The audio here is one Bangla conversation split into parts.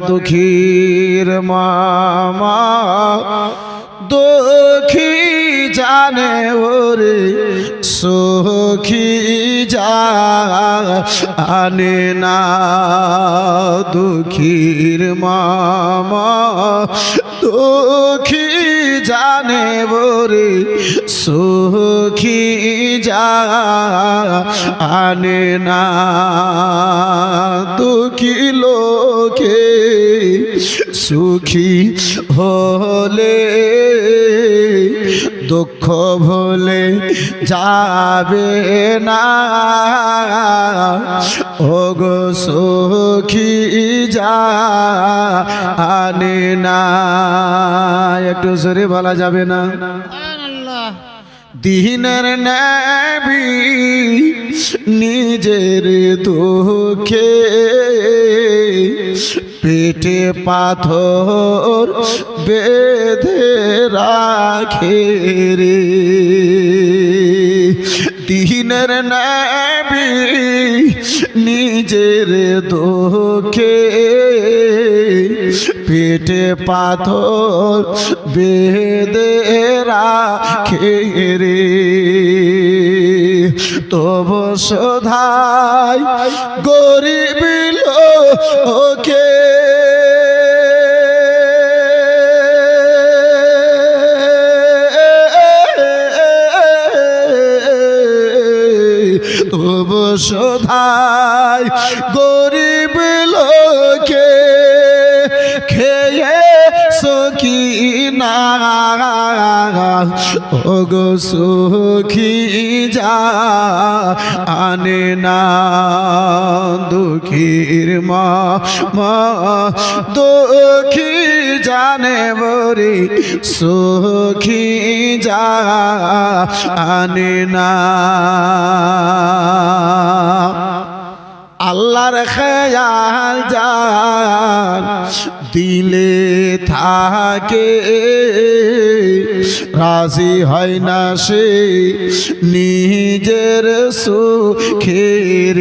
দুঃখীর মামা দুঃখী জানে ওরে সুখী জানে না। দুঃখীর মামা দুঃখী জানে ওরে সুখী জানে না। দুঃখী লোকে সুখী হলে দুঃখ ভুলে যাবে না। ওগো সুখী জানে না। একটু জোরে বলা যাবে না? দিনের নবী নিজের দুঃখে পেটে পাথর বেঁধে রাখে রে। দিনের নবী নিজের দুঃখে পেটে পাথর বেঁধে রাখে রে। তবু শোধাই গরিব লোকে তবু শোধাই গরিব লোকে খেয়ে সখী না। ওগো সুখী জানে না। দুঃখীর মা দুঃখী জানে বরে সুখী জানে না। আল্লাহর খেয়াল যার দিলে থাকে রাজি হয় না সে নিজের সুখের।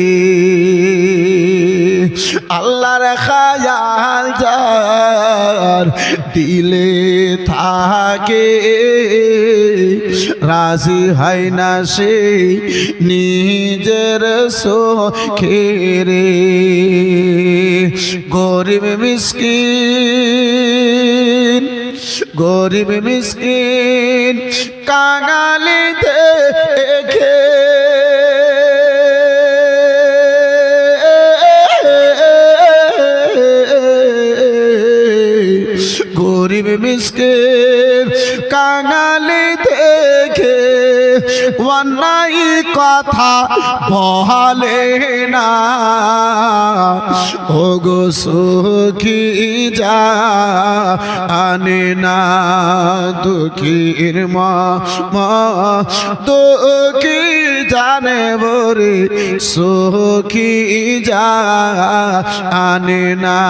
আল্লাহর খেয়াল যার দিলে থাকে রাজি হয় না সে নিজের সুখের। গরিব মিসকিন গরিব মিসকিন কাঙালি দেখে গরিব মিসকিন কাঙালি দেখে অন্যায় কথা বলে না। ওগো সুখী জানে না। দুঃখীর মা দুঃখী জানে বরে সুখী জানে না।